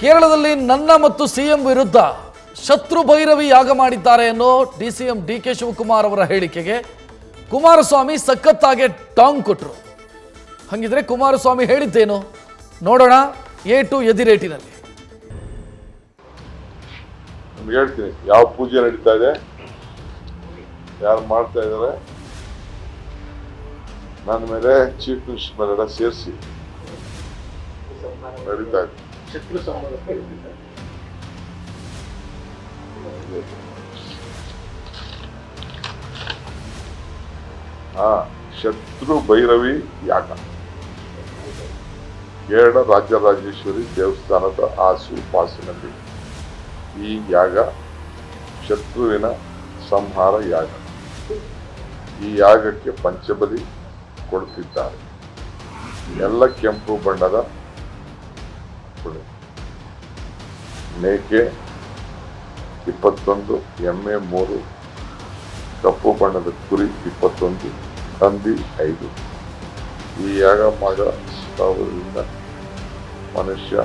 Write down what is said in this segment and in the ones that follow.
ಕೇರಳದಲ್ಲಿ ನನ್ನ ಮತ್ತು ಸಿಎಂ ವಿರುದ್ಧ ಶತ್ರು ಭೈರವಿ ಯಾಗ ಮಾಡಿದ್ದಾರೆ ಅನ್ನೋ ಡಿಸಿಎಂ ಡಿಕೆ ಶಿವಕುಮಾರ್ ಅವರ ಹೇಳಿಕೆಗೆ ಕುಮಾರಸ್ವಾಮಿ ಸಖತ್ತಾಗಿ ಟಾಂಗ್ ಕೊಟ್ಟರು. ಹಾಗಿದ್ರೆ ಕುಮಾರಸ್ವಾಮಿ ಹೇಳಿದ್ದೇನು ನೋಡೋಣ A2 ಎದಿರೇಟಿನಲ್ಲಿ. ನಿಮ್ಗೆ ಹೇಳ್ತೀನಿ ಯಾವ ಪೂಜೆ ನಡೀತಾ ಇದೆ, ಯಾರು ಮಾಡ್ತಾ ಇದ್ದಾರೆ, ನನ್ನ ಮೇಲೆ ಚೀಫ್ ಮಿನಿಸ್ಟರ್ ಮೇಲೆಲ್ಲ ಸೇರಿಸಿ ನಡೀತಾ ಇದೆ. ಶತ್ರು ಭೈರವಿ ಯಾಗ ಕೇರಳ ರಾಜರಾಜೇಶ್ವರಿ ದೇವಸ್ಥಾನದ ಆಸುಪಾಸಿನಲ್ಲಿ ಈ ಯಾಗ ಶತ್ರುವಿನ ಸಂಹಾರ ಯಾಗ. ಈ ಯಾಗಕ್ಕೆ ಪಂಚಬಲಿ ಕೊಡುತ್ತಿದ್ದಾರೆ. ಎಲ್ಲ ಕೆಂಪು ಬಣ್ಣದ ಮೇಕೆ 21, ಎಮ್ಮೆ 3, ಕಪ್ಪು ಬಣ್ಣದ ಕುರಿ 21, ಹಂದಿ 5. ಈ ಯಾಗ ಮಾಡೋದ್ರಿಂದ ಮನುಷ್ಯ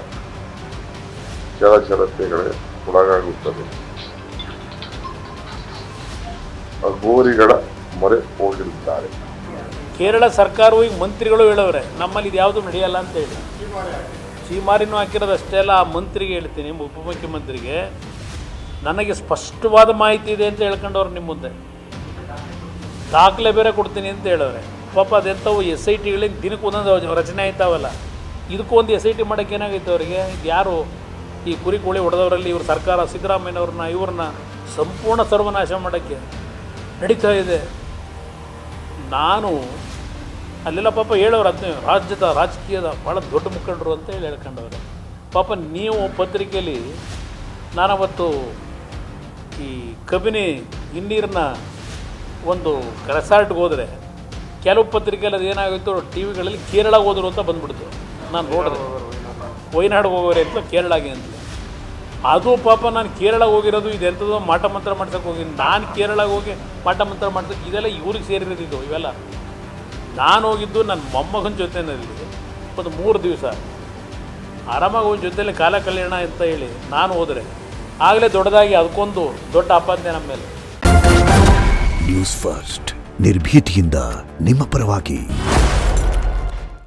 ಚಲಚಲತೆಗಳಿಗೆ ಒಳಗಾಗುತ್ತದೆ. ಗೋರಿಗಳ ಮೊರೆ ಹೋಗಿರುತ್ತಾರೆ. ಕೇರಳ ಸರ್ಕಾರವು ಈಗ ಮಂತ್ರಿಗಳು ಹೇಳವ್ರೆ ನಮ್ಮಲ್ಲಿ ಇದು ಯಾವುದು ನಡೆಯಲ್ಲ ಅಂತ ಹೇಳಿ. ಚೀಮಾರಿನೂ ಹಾಕಿರೋದು ಅಷ್ಟೇ ಅಲ್ಲ, ಆ ಮಂತ್ರಿಗೆ ಹೇಳ್ತೀನಿ, ಉಪಮುಖ್ಯಮಂತ್ರಿಗೆ ನನಗೆ ಸ್ಪಷ್ಟವಾದ ಮಾಹಿತಿ ಇದೆ ಅಂತ ಹೇಳ್ಕೊಂಡವ್ರು ನಿಮ್ಮ ಮುಂದೆ. ದಾಖಲೆ ಬೇರೆ ಕೊಡ್ತೀನಿ ಅಂತ ಹೇಳವ್ರೆ. ಪಾಪ ಅದೆಂಥವು SITಗಳಿಗೆ ದಿನಕ್ಕೆ ಒಂದೊಂದು ರಚನೆ ಆಯ್ತಾವಲ್ಲ, ಇದಕ್ಕೂ ಒಂದು SIT ಮಾಡೋಕ್ಕೆ ಏನಾಗೈತೆ ಅವರಿಗೆ? ಯಾರು ಈ ಕುರಿ ಕೋಳಿ ಹೊಡೆದವರಲ್ಲಿ ಇವ್ರ ಸರ್ಕಾರ ಸಿದ್ದರಾಮಯ್ಯನವ್ರನ್ನ ಇವ್ರನ್ನ ಸಂಪೂರ್ಣ ಸರ್ವನಾಶ ಮಾಡೋಕ್ಕೆ ನಡೀತಾ ಇದೆ. ನಾನು ಅಲ್ಲೆಲ್ಲ ಪಾಪ ಹೇಳೋರು ಅದನ್ನೇ ರಾಜಕೀಯದ ಭಾಳ ದೊಡ್ಡ ಮುಖಂಡರು ಅಂತ ಹೇಳಿ ಹೇಳ್ಕೊಂಡವ್ರೆ. ಪಾಪ ನೀವು ಪತ್ರಿಕೆಯಲ್ಲಿ ನಾನವತ್ತು ಈ ಕಬಿನಿ ಹಿನ್ನೀರಿನ ಒಂದು ರೆಸಾರ್ಟ್ಗೆ ಹೋದರೆ ಕೆಲವು ಪತ್ರಿಕೆಯಲ್ಲಿ ಅದು ಏನಾಗಿತ್ತು, TV ಗಳಲ್ಲಿ ಕೇರಳಗೆ ಹೋದರು ಅಂತ ಬಂದ್ಬಿಡ್ತು. ನಾನು ನೋಡಿದೆ ವಯನಾಡಿಗೆ ಹೋಗೋರೆ ಅಂತ ಕೇರಳಗೆ ಅಂತ. ಅದು ಪಾಪ ನಾನು ಕೇರಳಗೆ ಹೋಗಿರೋದು ಇದೆಂಥದ್ದು ಮಾಟ ಮಂತ್ರ ಮಾಡ್ಸೋಕೆ ಹೋಗಿದ್ದೀನಿ. ನಾನು ಕೇರಳಗೆ ಹೋಗಿ ಮಾಟ ಮಂತ್ರ ಮಾಡ್ಸೋಕೆ ಇದೆಲ್ಲ ಇವ್ರಿಗೆ ಸೇರಿರೋದಿದ್ದು ಇವೆಲ್ಲ. ನಾನು ಹೋಗಿದ್ದು ನನ್ನ ಮೊಮ್ಮಗನ ಜೊತೆಯಲ್ಲಿ ಒಂದು 3 ದಿವಸ ಆರಾಮಾಗಿ ಹೋಗಿ ಜೊತೆಯಲ್ಲಿ ಕಾಲ ಕಲ್ಯಾಣ ಅಂತ ಹೇಳಿ ನಾನು ಹೋದರೆ ಆಗಲೇ ದೊಡ್ಡದಾಗಿ ಅದಕ್ಕೊಂದು ದೊಡ್ಡ ಆಪಾದನೆ ನಮ್ಮ ಮೇಲೆ. ನ್ಯೂಸ್ ಫಸ್ಟ್ ನಿರ್ಭೀತಿಯಿಂದ ನಿಮ್ಮ ಪರವಾಗಿ.